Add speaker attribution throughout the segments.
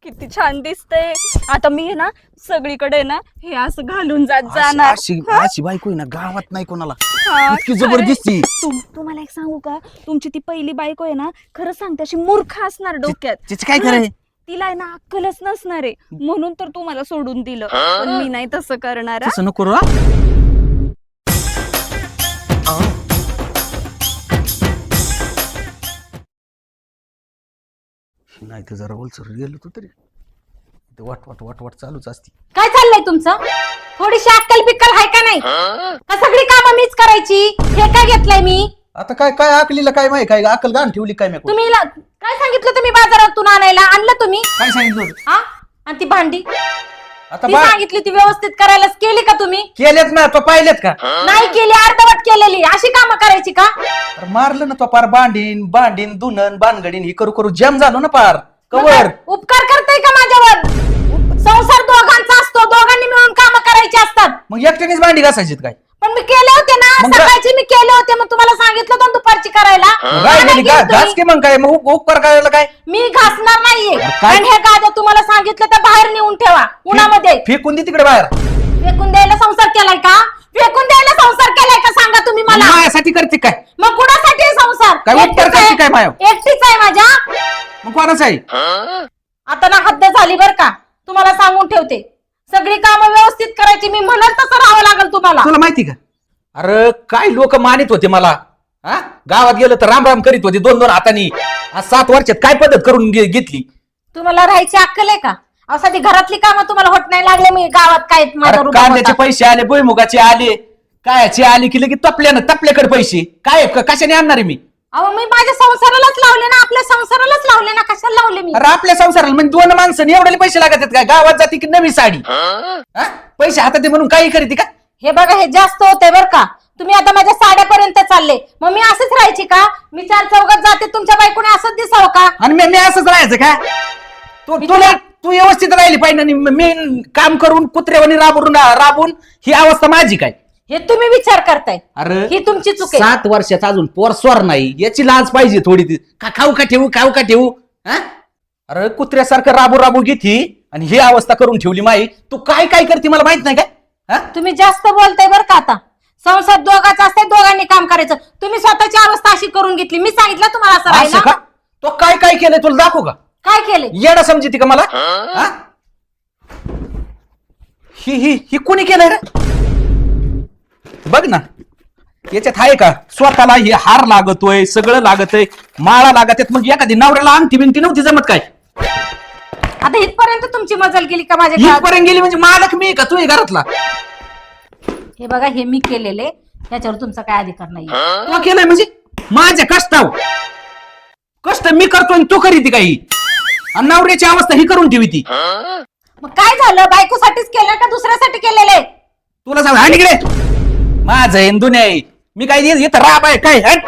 Speaker 1: किती छान दिसतंय. आता मी ना सगळीकडे ना हे असं घालून जाणार.
Speaker 2: अशी बायको आहे ना गावात नाही कोणाला,
Speaker 1: हा,
Speaker 2: इतकी जबरदस्ती.
Speaker 1: तुम्हाला एक सांगू का, तुमची ती पहिली बायको आहे ना, खरं सांगते अशी मूर्ख असणार डोक्यात.
Speaker 2: तिचं काय कराय?
Speaker 1: तिला आहे ना अक्कलच नसणार आहे, म्हणून तर तुम्हाला सोडून दिलं. पण मी नाही तसं करणार.
Speaker 2: तसं नको रा. नाही तर जरा ओलसर गेलो तू तरी वाट वाट वाट वाट चालूच असती.
Speaker 3: काय चाललंय तुमचं? थोडीशी अक्कल बिक्कल आहे का नाही? का सगळी कामं मीच करायची? हे काय घेतलंय मी?
Speaker 2: आता काय काय आकलीला काय माहिती, काय अक्कल गाण ठेवली काय मी?
Speaker 3: तुम्ही काय सांगितलं तुम्ही बाजारातून आणायला? आणलं तुम्ही?
Speaker 2: काय सांगितलं होतं?
Speaker 3: हा? आणि ती भांडी
Speaker 2: आता
Speaker 3: ती सांगितली ती व्यवस्थित करायलाच केली का तुम्ही?
Speaker 2: केलेत ना तो, पाहिलेत का?
Speaker 3: नाही केली, अर्धवट केलेली. अशी कामं करायची का?
Speaker 2: मारलं ना तो पार, बांडीन बांडीन दुनन बानगडीन ही करू करू जम झालो ना पार
Speaker 3: मग
Speaker 2: कवर.
Speaker 3: काय उपकार करताय का माझ्यावर? संसार दोघांचा असतो, दोघांनी मिळून कामं करायची असतात.
Speaker 2: मग एकट्यानेच भांडी घासायची काय?
Speaker 3: पण मी केले होते ना,
Speaker 2: मग
Speaker 3: सकाळची मी केले होते, मग तुम्हाला सांगितलं होतं दुपारची करायला.
Speaker 2: राहिलेली
Speaker 3: का नाही केली
Speaker 2: घास
Speaker 3: तुम्ही?
Speaker 2: की मग काय, मग उपकार करायला काय?
Speaker 3: मी घासणार नाहीये.
Speaker 2: काय?
Speaker 3: पण हे गाद्या तुम्हाला सांगितलं तर बाहेर नेऊन ठेवा उन्हामध्ये.
Speaker 2: फेकून दे तिकडे बाहेर.
Speaker 3: फेकून द्यायला संसार केलाय का? फेकून द्यायला संसार केलाय का सांगा तुम्ही मला.
Speaker 2: माझ्यासाठी करते काय?
Speaker 3: मग कुणासाठी आहे संसार?
Speaker 2: काय उपकार
Speaker 3: एकटीच आहे?
Speaker 2: करते काय मायावर?
Speaker 3: एकटीच आहे माझ्या.
Speaker 2: मग कोणाच आहे?
Speaker 3: आता ना हद्द झाली बर का, तुम्हाला सांगून ठेवते. सगळी कामं व्यवस्थित करायची, मी म्हणत तसं राहावं लागेल तुम्हाला.
Speaker 2: तुला माहिती का? अरे काय लोक मानित होते मला, हा गावात गेलं तर राम राम करीत होते दोन दोन हातानी. आज 7 वर्षात काय पद्धत करून घेतली?
Speaker 3: तुम्हाला राहायची अक्कल आहे का? असा ती घरातली कामं तुम्हाला होत नाही लागले. मी गावात काय माझा
Speaker 2: अरे
Speaker 3: रुबाब
Speaker 2: कांद्याचे
Speaker 3: होता.
Speaker 2: पैसे आले, भुईमुगाचे आले, कायचे आले की लगेच तपल्याकडे पैसे काय कशाने आणणार आहे मी?
Speaker 3: अहो मी माझ्या संसारालाच लावले ना, आपल्या संसारालाच लावले ना. कशाला लावले मी?
Speaker 2: अरे आपल्या संसाराला म्हणजे 2 माणसांनी एवढे पैसे लागत आहेत काय? गावात जाते की नवी साडी, हा? पैसे हातात आहे म्हणून काही करीती का?
Speaker 3: हे बघा, हे जास्त होते बर का. तुम्ही आता माझ्या साड्यापर्यंत चालले, मग मी असंच राहायची का? मी 4 चौघात जाते, तुमच्या बायकोने असंच दिसावं का?
Speaker 2: आणि मी असंच राहायचं का? तू व्यवस्थित राहिली पाहिजे आणि मी काम करून कुत्र्यावानी राबून ही अवस्था माझी काय?
Speaker 3: हे तुम्ही विचार करताय.
Speaker 2: अरे
Speaker 3: ही तुमची चूक आहे.
Speaker 2: 7 वर्षाचा अजून पोर स्वर नाही, याची लाज पाहिजे थोडी. का खाऊ का ठेवू हा? अरे कुत्र्यासारखं राबू घेती आणि ही अवस्था करून ठेवली माई. तू काय काय करते मला माहित नाही काय? हा?
Speaker 3: तुम्ही जास्त बोलताय बर का. आता संसार दोघांचा असते, दोघांनी काम करायचं. तुम्ही स्वतःची अवस्था अशी करून घेतली. मी सांगितलं तुम्हाला असं
Speaker 2: असं
Speaker 3: राहायला.
Speaker 2: का? तो काय काय केलंय तुला दाखवू का?
Speaker 3: काय केले?
Speaker 2: येडा समजते का मला? हा? ही कोणी केलंय रे? बघ ना, याच्यात आहे का स्वतःला हे हार लागतोय, सगळं लागतंय, माळा लागत. मग एखादी नवऱ्याला अंगठी बिंगठी नव्हती जमत काय?
Speaker 3: आता इथपर्यंत तुमची मजल गेली का माझ्या घरात?
Speaker 2: इथपर्यंत गेली म्हणजे मालक मी का तू आहे घरातला?
Speaker 3: हे बघा, हे मी केलेले, याच्यावर तुमचा काय अधिकार नाही.
Speaker 2: तू केलंय म्हणजे माझ्या कष्ट मी करतोय आणि तू करीती काही, आणि नवऱ्याची अवस्था ही करून ठेवी ती.
Speaker 3: मग काय झालं? बायकोसाठीच केलं का दुसऱ्यासाठी केलेले?
Speaker 2: तुला सांग आणि इकडे माझं आहे दुनिया आहे. मी काय इथं राब आहे काय? हट.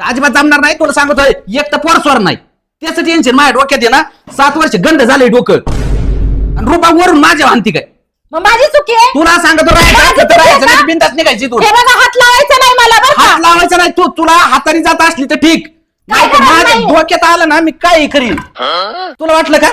Speaker 2: अजिबात जमणार नाही तुला सांगतोय. एक तर पोरस्वर नाही, त्याचं टेन्शन माझ्या डोक्यात आहे ना. 7 वर्ष गंध झालंय डोकं, आणि रुपा वरून माझ्या आणती काय?
Speaker 3: मग माझी चुकी आहे.
Speaker 2: तुला सांगतो राहायचं नाही, बिंदास निघायची तू.
Speaker 3: हे बघा, हात लावायचा नाही मला बरं का.
Speaker 2: हात लावायचा नाही. तुला हाताने जात असली तर ठीक, नाही तर
Speaker 3: करणार
Speaker 2: माझ्या
Speaker 3: नाही?
Speaker 2: डोक्यात आलं ना मी काय करीन. तुला वाटलं का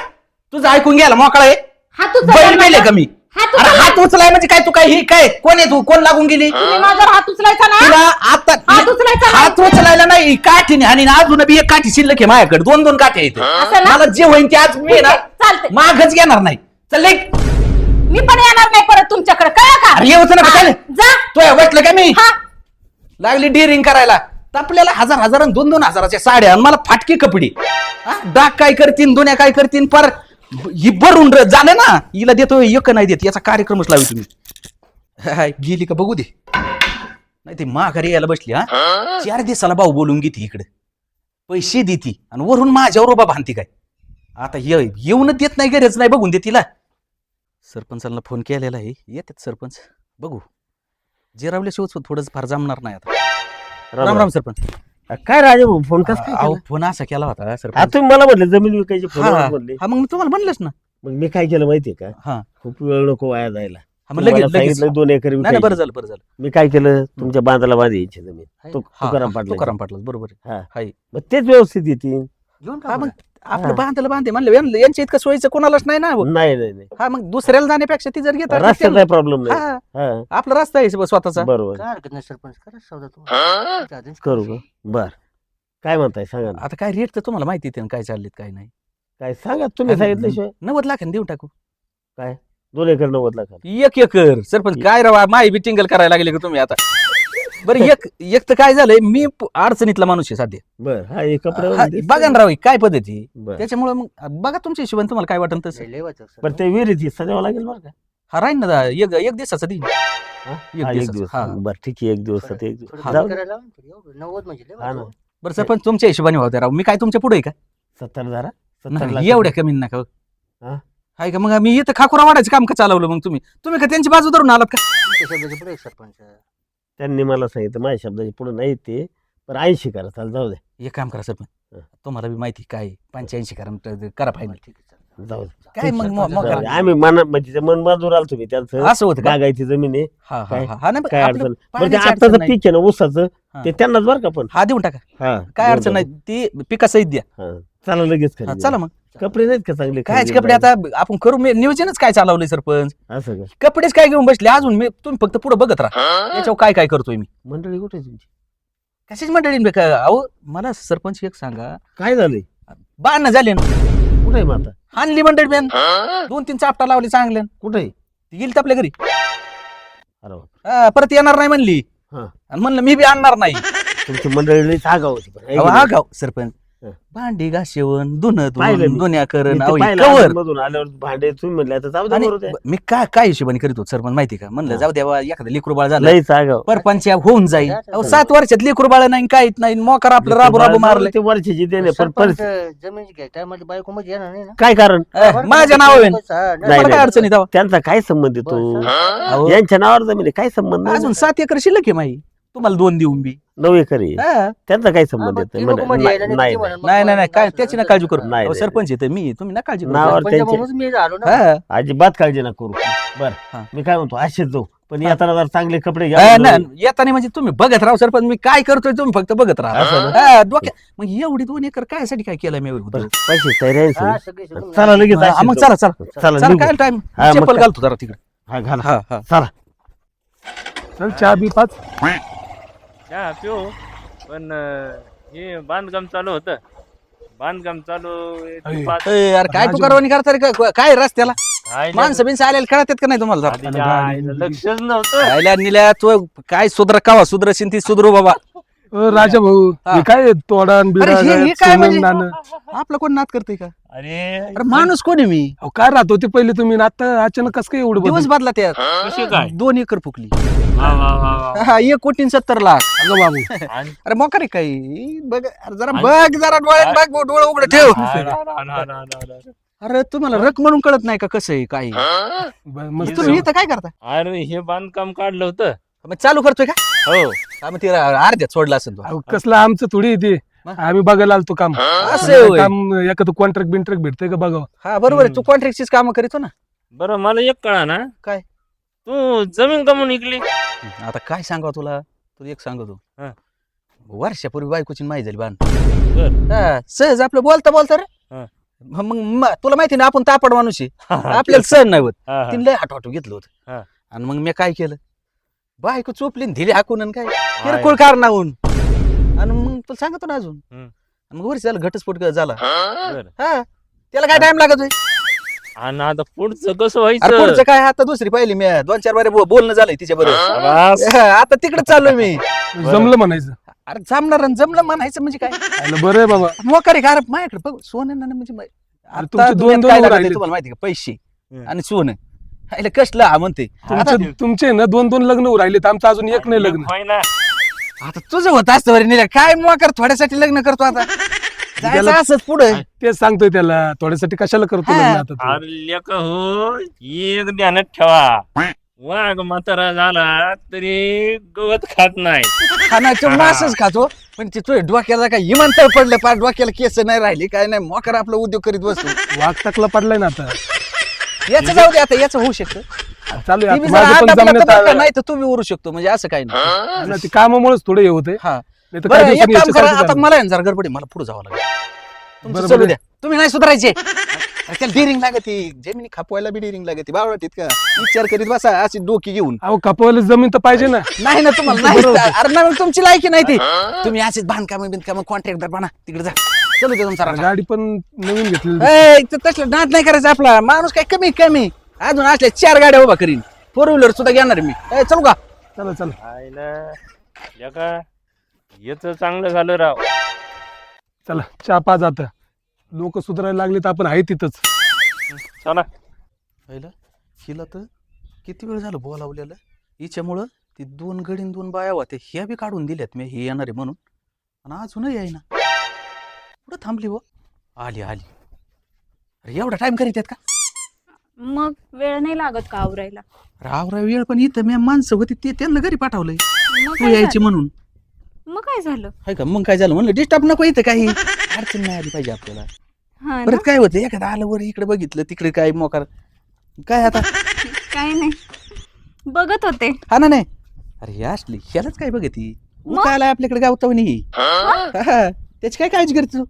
Speaker 2: तुझं ऐकून घ्यायला मोकळा आहे?
Speaker 3: हात उचलला
Speaker 2: बैल मेले
Speaker 3: माझा.
Speaker 2: का मी?
Speaker 3: हात
Speaker 2: अरे
Speaker 3: उचलला.
Speaker 2: हात उचलाय म्हणजे काय? तू काय ही काय कोण आहे? तू कोण लागून गेली?
Speaker 3: तुम्ही माझ्यावर हात उचलायचा ना.
Speaker 2: तुला आता
Speaker 3: हात उचलायचा नाही.
Speaker 2: हात उचलायला नाही, काठीने. आणि अजून बी एक काठी शिल्लक आहे माझ्याकडे, 2 काठी आहेत.
Speaker 3: असं ना?
Speaker 2: मला जे होईन ते आज मी ना
Speaker 3: चालतंय.
Speaker 2: मागच घेणार नाही. चल लेक.
Speaker 3: मी पण येणार नाही परत तुमच्याकडे, कळलं का?
Speaker 2: अरे येऊच नका,
Speaker 3: हा,
Speaker 2: चल.
Speaker 3: जा.
Speaker 2: तो वाटलं का मी
Speaker 3: हा.
Speaker 2: लागली डिरिंग करायला? आपल्याला 1000 आणि 2 हजाराच्या साड्या, आणि मला फाटकी कपडे. डाग काय करतीन, दुन्या काय करतीन, पर ही भरून झालं ना. हिला देतो एक नाही देत, याचा कार्यक्रमच लावी तुम्ही. गेली का बघू दे. नाही ते माघारी यायला बसली. 4 दिवसाला भाऊ बोलून घेते इकडे, पैसे देती आणि वरून माझ्यावर उभा भांती काय? आता येऊनच देत नाही, गरज नाही बघून दे तिला. सरपंचाला फोन केलेला आहे, येतात सरपंच. बघू जिरावल्याशिवाय थोडंच फार जमणार नाही आता. राम राम सरपंच.
Speaker 4: काय राजे भाऊ, फोन कस काय
Speaker 2: अहो
Speaker 4: केला?
Speaker 2: फोन असा केला होता
Speaker 4: आता
Speaker 2: सरपंच.
Speaker 4: तुम्ही मला म्हटलं जमीन विकायची फोन
Speaker 2: हा
Speaker 4: म्हणले.
Speaker 2: हा, मग मी तुम्हाला म्हणलंच ना.
Speaker 4: मग मी काय केलं माहितीये का?
Speaker 2: हा
Speaker 4: खूप वेळ नको वाया जायला.
Speaker 2: हा, मग
Speaker 4: तुम्हाला
Speaker 2: लगेच
Speaker 4: सांगितलं 2 एकर
Speaker 2: नाही बरं
Speaker 4: विकायची.
Speaker 2: झालं.
Speaker 4: मी काय केलं, तुमच्या बांधाला बांधायची जमीन.
Speaker 2: हा,
Speaker 4: तुकाराम
Speaker 2: हा,
Speaker 4: पाटला.
Speaker 2: तुकाराम पाटलाच बरोबर आहे.
Speaker 4: हा.
Speaker 2: हाय.
Speaker 4: मग तेच व्यवस्थित येतील.
Speaker 2: हा, मग आपलं बांधलं बांधे म्हणलं यांच्या इतकं सोयीचं कोणालाच नाही ना हो.
Speaker 4: नाही नाही नाही
Speaker 2: हा मग दुसऱ्याला जाण्यापेक्षा ती जर घेतात
Speaker 4: रस्त्याचा प्रॉब्लेम नाही
Speaker 2: हा,
Speaker 4: हा,
Speaker 2: आपला रस्ता आहे स्वतःचा
Speaker 4: बरोबर
Speaker 5: काय हरकत नाही सरपंच करा सौदा तुम्ही
Speaker 4: करू का बर काय म्हणताय सांगा ना.
Speaker 2: आता काय रेट तर तुम्हाला माहिती आहे ना काय चाललेत काय नाही
Speaker 4: काय सांगा तुम्ही सांगितल्याशिवाय
Speaker 2: 90 लाखांनी देऊन टाकू
Speaker 4: 2 एकर 90 लाख
Speaker 2: 1 एकर सरपंच काय राव माही बी टिंगल करायला लागले का तुम्ही आता बरं एक तर काय झालंय मी अडचणीतला माणूस आहे सध्या
Speaker 4: बर हा हे कपडे
Speaker 2: हा, बघा ना राव ही काय पद्धती
Speaker 4: बर
Speaker 2: त्याच्यामुळे मग बघा तुमच्या हिशोबाने तुम्हाला काय वाटतं तसं
Speaker 5: लय वाचक सर.
Speaker 4: पण ते विहिरीत सजावं लागेल बरं का
Speaker 2: हा राहील ना एक दिवसाचा देईन
Speaker 4: हा?
Speaker 2: एक
Speaker 4: हा, एक
Speaker 2: दिवसाचं.
Speaker 4: दिवस
Speaker 2: हा.
Speaker 4: बर ठीक आहे एक दिवस एक दिवस
Speaker 5: थोडं
Speaker 4: जाऊ
Speaker 5: कमी
Speaker 4: दे.
Speaker 5: करायला लावा ना, एवढं 90 म्हणजे लय
Speaker 4: हा ना
Speaker 5: वाचक.
Speaker 2: बरं सरपंच तुमच्या हिशोबाने होते राव मी काय तुमच्या पुढे आहे का
Speaker 4: 70 जरा 70
Speaker 2: नाही,
Speaker 4: लाख
Speaker 2: एवढ्या कमी नका हो.
Speaker 4: हा?
Speaker 2: आहे का मग मी इथं खाकुरा वाढायचं काम का चालवलं मग तुम्ही का त्यांची बाजू धरून आलात का
Speaker 5: तुमच्या शब्दाच्या पुढे एक सरपंच
Speaker 4: त्यांनी मला सांगितलं माझ्या शब्दाच्या पुढे नाही ते पण 80 करा चाल जाऊ दे
Speaker 2: एक काम करा सरपंच
Speaker 4: हा.
Speaker 2: तुम्हाला बी माहिती काय 85 करा फायनल
Speaker 5: ठीक आहे चालेल.
Speaker 4: जाऊ दे
Speaker 2: काय मग मग
Speaker 4: जाऊ दे.
Speaker 2: करा.
Speaker 4: आम्ही मन म्हणजे ते मन बाजूर आलो तुम्ही त्यांचं
Speaker 2: असं होतं का
Speaker 4: बागायची जमीन आहे
Speaker 2: हा हा
Speaker 4: काय?
Speaker 2: हा हा नाही,
Speaker 4: काय
Speaker 2: आपलं
Speaker 4: अडचण बरं ते
Speaker 2: पाण्याची
Speaker 4: आताचं
Speaker 2: अडचण नाही.
Speaker 4: पीक आहे ना ऊसाचं
Speaker 2: हा.
Speaker 4: ते त्यांनाच बरं का पण
Speaker 2: हा देऊन टाका
Speaker 4: हा
Speaker 2: काय
Speaker 4: देऊन
Speaker 2: अडचण नाही
Speaker 4: टाकू.
Speaker 2: ती पिकासहित द्या
Speaker 4: हा. चला लगेच
Speaker 2: हा,
Speaker 4: खरेदी.
Speaker 2: चला मग
Speaker 4: कपडे नाहीत का चांगले
Speaker 2: कायच
Speaker 4: खरेदी
Speaker 2: कपडे आता आपण करू नियोजनच काय चालवलंय सरपंच
Speaker 4: असं का
Speaker 2: कपडेच काय घेऊन बसले अजून मी तुम्ही फक्त पुढे बघत राहा याच्यावर काय काय करतोय मी
Speaker 4: मंडळी कुठे आहे तुमची
Speaker 2: कशाच मंडळी अहो मला सरपंच एक सांगा
Speaker 4: काय झालंय
Speaker 2: बाण झाले ना
Speaker 4: कुठे आहे माता
Speaker 2: हानली मंडळी मॅन 2-3 चापटा लावले चांगले
Speaker 4: कुठे आहे
Speaker 2: ती गेली तर आपल्या घरी
Speaker 4: अरे बाप.
Speaker 2: हा, परत येणार नाही म्हणली
Speaker 4: हा.
Speaker 2: आणि म्हणलं मी बी आणणार नाही
Speaker 4: तुमची मंडळी सांगा होती पण. है की
Speaker 2: अहो,
Speaker 4: नाही?
Speaker 2: हा गाव सरपंच
Speaker 4: हा.
Speaker 2: भांडी घासेवन धुणं
Speaker 4: पाहिलं मी.
Speaker 2: दोन्या
Speaker 4: मी
Speaker 2: करण
Speaker 4: ते
Speaker 2: अहो,
Speaker 4: पाहिलं
Speaker 2: कवर
Speaker 4: मधून आल्यावर भांडे तुम्ही म्हणले आता जाऊ दे
Speaker 2: आणि
Speaker 4: बरोबर आहे.
Speaker 2: मी काय हिशोबाने करीत होतो सरपंच माहिती का म्हणलं
Speaker 4: हा.
Speaker 2: जाऊ द्या एखादं लेकरू बाळ झालं
Speaker 4: लई सांगा
Speaker 2: परपंच होऊन जाईल अहो,
Speaker 5: हा.
Speaker 2: 7 वर्षात लेकरू बाळ नाही काहीच नाही मोकार आपलं राबू राबू मारले
Speaker 4: ते वर्षाची देणे पण
Speaker 5: सरपंच
Speaker 4: परिस्थिती
Speaker 5: जमिनीची घ्या टायमाला बायको मध्ये येणार नाही ना
Speaker 4: काय कारण
Speaker 2: माझ्या नावावर
Speaker 5: हा, नाही.
Speaker 4: नाही,
Speaker 2: मला काय
Speaker 4: नाही.
Speaker 2: अडचणी दावा
Speaker 4: त्यांचा काय संबंध येतो
Speaker 5: बस,
Speaker 2: अहो,
Speaker 4: यांच्या नावावर जमीन आहे, काय संबंध नाही
Speaker 2: अजून
Speaker 4: ना.
Speaker 2: 7 एकर शिल्लक आहे माई तुम्हाला 2 देऊन बी
Speaker 4: 9 एकर आहे.
Speaker 2: हा.
Speaker 4: त्यांचा काय
Speaker 5: हा,
Speaker 4: संबंध
Speaker 5: मग
Speaker 4: येतो
Speaker 5: ती लोकं मध्ये यायला
Speaker 4: नाही
Speaker 5: नाही, ती
Speaker 4: नाही.
Speaker 5: म्हणेल, मग
Speaker 2: नाही नाही नाही काय
Speaker 5: असं
Speaker 2: त्याची
Speaker 5: झालं,
Speaker 2: ना काळजी करू
Speaker 5: तसं
Speaker 4: नाही,
Speaker 2: अहो,
Speaker 4: नाही.
Speaker 2: सरपंच येते मी तुम्ही ना काळजी करू
Speaker 4: नावावर
Speaker 5: सरपंच
Speaker 4: त्यांचे-
Speaker 5: म्हणूनच मी आलो ना
Speaker 2: हा.
Speaker 4: अजिबात काळजी ना करू बर
Speaker 2: हा.
Speaker 4: मी काय म्हणतो असेच जाऊ पण येताना जर चांगले कपडे
Speaker 2: हा,
Speaker 4: घ्या
Speaker 2: नाही, येताना म्हणजे तुम्ही बघत राहा सरपंच मी काय करतोय तुम्ही फक्त बघत
Speaker 4: असं
Speaker 2: राहा हा, डोक्यात मग एवढी 2 एकर काय साठी काय केलं मी
Speaker 4: बरं, पैसे तयारी आहे
Speaker 5: हा,
Speaker 4: सगळे?
Speaker 5: सगळी सगळी.
Speaker 4: चला लगेच
Speaker 2: हा,
Speaker 4: असेच
Speaker 2: मग
Speaker 4: जाऊ.
Speaker 2: चला चला
Speaker 4: चला
Speaker 2: चला
Speaker 4: निघू.
Speaker 2: काय टाइम
Speaker 4: हा, मग
Speaker 2: चप्पल
Speaker 4: काय?
Speaker 2: घालतो जरा तिकडे
Speaker 4: हा घाला
Speaker 2: हा हा
Speaker 4: चला
Speaker 6: चल चहा बी पाच
Speaker 7: चहा पिऊ पण हे बांधकाम चालू होतं बांधकाम चालू आहे, ते
Speaker 6: अरे.
Speaker 7: पाच-
Speaker 2: ए, यार काय तू
Speaker 6: राजू.
Speaker 2: करवानी करता रे काय रस्त्याला
Speaker 7: आईला-
Speaker 2: माणसं बिनसं आलेले कळतात का नाही तुम्हाला जरा?
Speaker 7: आधीच्या आईला लक्षच नव्हतं
Speaker 2: आयला निल्या तू काय सुधर कावा सुधरशील ती सुधरू बाबा
Speaker 6: राजा भाऊ
Speaker 2: हा.
Speaker 6: हे काय तोडान
Speaker 2: अरे हे काय म्हणजे?
Speaker 6: नाणं
Speaker 2: आपलं कोण नाद करते का
Speaker 7: अरे
Speaker 2: अरे माणूस कोण आहे मी
Speaker 6: अहो, काय राहत होते पहिले तुम्ही आणि आता अचानक कसं काय एवढं
Speaker 2: दिवस
Speaker 6: बदल?
Speaker 2: बदला त्यात
Speaker 7: कशी काय
Speaker 2: 2 एकर फुकली
Speaker 7: वा, वा, वा, वा.
Speaker 2: हा 1,70,00,000
Speaker 6: अगं बाबू
Speaker 7: आणि-
Speaker 2: अरे मग काय काही बघ अरे जरा बघ जरा डोळ्यात बघ डोळे उघडे ठेव
Speaker 7: हा, ना, ना, ना, ना, ना, ना.
Speaker 2: अरे तुम्हाला रक म्हणून कळत नाही का कसं आहे काय आहे?
Speaker 6: मस्त
Speaker 2: तुम्ही इथं काय करता
Speaker 7: अरे हे बांधकाम काढलं होतं
Speaker 2: मग चालू करतोय का
Speaker 7: हो
Speaker 2: हा, मग ते अर्ध्यात सोडला असेल तो
Speaker 6: अहो, कसलं आमचं थोडी येते
Speaker 2: मग?
Speaker 6: आम्ही बघायला आलतो काम
Speaker 2: असं आहे होय.
Speaker 6: काम एखादं कॉन्ट्रॅक्ट बिंट्रॅक्ट भेटतंय का बघा
Speaker 2: हा बरोबर आहे तू कॉन्ट्रॅक्टचीच कामं करीतो ना
Speaker 7: बरं मला एक कळा ना
Speaker 2: काय?
Speaker 7: तू जमीन कमवून इकली
Speaker 2: आता काय सांगा तुला तू एक सांगतो
Speaker 7: हा.
Speaker 2: वर्षापूर्वी बायकोची माहिती झाली बाण
Speaker 7: बर
Speaker 2: हा, सहज आपलं बोलता बोलता रे
Speaker 7: हा.
Speaker 2: मग तुला माहिती ना आपण तापड माणूस आहे आपल्याला सहन नाही होत
Speaker 7: हा, हा.
Speaker 2: तिने लय हाटवाटू घेतलं होतं
Speaker 7: हा.
Speaker 2: आणि मग मी काय केलं बायको चोपली आणि दिली हाकून आणि काय किरकोळ कारणावून आणि मग तुला सांगतो ना अजून
Speaker 7: हम्म.
Speaker 2: आणि मग वर्ष झालं घटस्फोट झाला
Speaker 7: बरं.
Speaker 2: हा त्याला काय टाइम लागत होय?
Speaker 7: आणि आता पुढचं कसं
Speaker 2: अरे
Speaker 7: व्हायचं
Speaker 2: पुढचं काय आता दुसरी पाहिली मी 2-4 बारे बोलणं झालंय तिच्या बरोबर
Speaker 7: बस.
Speaker 2: आता तिकडे चाललोय मी
Speaker 6: जमलं म्हणायचं
Speaker 2: अरे जमणार आणि जमलं म्हणायचं म्हणजे काय
Speaker 6: आलं बरं आहे बाबा
Speaker 2: मोकार आहे का अरे माझ्याकडे बघ सोनं ना म्हणजे आता
Speaker 6: तुमचे
Speaker 2: दुनियेत
Speaker 6: दोन
Speaker 2: काय
Speaker 6: दोन
Speaker 2: लागत आहे
Speaker 6: राहिले.
Speaker 2: तुम्हाला माहिती का पैसे
Speaker 7: हम्म.
Speaker 2: आणि सोनं ह्याला कसलं हा म्हणते
Speaker 6: तुमचे ना 2-2 लग्न होऊ राहिले तर आमचं अजून एक नाही लग्न
Speaker 7: होय ना
Speaker 2: आता तुझं होत असतं बरं निल्या काय मोकार थोड्यासाठी लग्न करतो आता जायचं
Speaker 6: त्याला-
Speaker 2: असंच पुढे
Speaker 6: तेच सांगतोय त्याला थोड्यासाठी कशाला करतो
Speaker 2: हा.
Speaker 6: लग्न आता तू?
Speaker 7: अरे लेक हो एक ध्यानात ठेवा वाघ म्हातारा झाला तरी गवत खात नाही
Speaker 2: खाण्याचं मासच खातो पण ते तुझ्या डोक्याला काय इमानतळ पडलं पार डोक्याला केस नाही राहिली काय नाही मोकार आपला उद्योग करीत बसतो
Speaker 6: वाघ टाकला पडलाय ना आता
Speaker 2: याचं जाऊ दे आता याचं होऊ शकतं
Speaker 6: चालू आहे
Speaker 2: ती बी
Speaker 6: आता.
Speaker 2: जरा
Speaker 6: माझं पण
Speaker 2: आटापलं
Speaker 6: जमण्यात
Speaker 2: तर बरं का,
Speaker 6: आलं.
Speaker 2: नाही तर तुम्ही उरू शकतो म्हणजे असं काही नाही
Speaker 6: ना, ते कामामुळेच थोडं हे होते
Speaker 2: हा
Speaker 6: नाही तर
Speaker 2: बरं
Speaker 6: काही
Speaker 2: एक
Speaker 6: दिवसांनी
Speaker 2: काम करा
Speaker 6: याच्यासारखं
Speaker 2: आता
Speaker 6: झालं.
Speaker 2: मला आहे ना जरा गडबडी मला पुढे जावं लागेल तुमचं
Speaker 6: बरोबर
Speaker 2: चालू
Speaker 6: आहे.
Speaker 2: द्या. तुम्ही नाही सुधारायचे त्याला डिरिंग लागते जमिनी खापवायला बी डिरिंग लागते बावळाटीत का विचार करीत बसा अशी डोकी घेऊन
Speaker 6: अहो कपवायला जमीन तर पाहिजे ना.
Speaker 2: नाही ना तुम्हाला नाही अरे नाही, तुमची लायकी नाही ती तुम्ही असेच बांधकाम बिंधकाम कॉन्ट्रॅक्टर बना तिकडे जा चलू दे तुमचा राजा.
Speaker 6: गाडी पण नवीन घेतली.
Speaker 2: तसलं नाद नाही करायचं आपला माणूस काय कमी अजून असल्या 4 गाड्या उभा करीन 4 व्हीलर सुद्धा घेणार मी चलू का
Speaker 6: चला चला
Speaker 7: आईला का याच चांगलं झालं राव.
Speaker 6: चला चहा पाच आता. लोक सुधारायला लागले तर आपण आहे तिथंच.
Speaker 7: चला
Speaker 2: पहिलं हिला तर किती वेळ झालं बोलावलेलं हिच्यामुळं ती 2 गडी 2 बाया होत्या ह्या बी काढून दिल्यात मी हे येणार आहे म्हणून आणि अजूनही आहे ना कुठं थांबली व आली अरे एवढा टाइम करीत आहेत का
Speaker 1: मग वेळ नाही लागत का आवरायला?
Speaker 2: राव वेळ पण इथं मी माणसं होती ते त्यांना घरी पाठवलंय
Speaker 1: मग
Speaker 2: तू
Speaker 1: काय
Speaker 2: यायची
Speaker 1: झालं?
Speaker 2: म्हणून
Speaker 1: मग काय झालं?
Speaker 2: हाय का मग काय झालं म्हणलं डिस्टर्ब नको इथं काही अडचण नाही आली पाहिजे आपल्याला
Speaker 1: हा ना?
Speaker 2: परत काय होतं एखादं आलं वर इकडे बघितलं तिकडे काय मोकार काय आता
Speaker 1: काय नाही बघत होते.
Speaker 2: हा ना नाही अरे हे असली ह्यालाच काय बघती
Speaker 1: मग?
Speaker 2: काय आलाय आपल्याकडे गावतावणी त्याची काय काळजी करते तू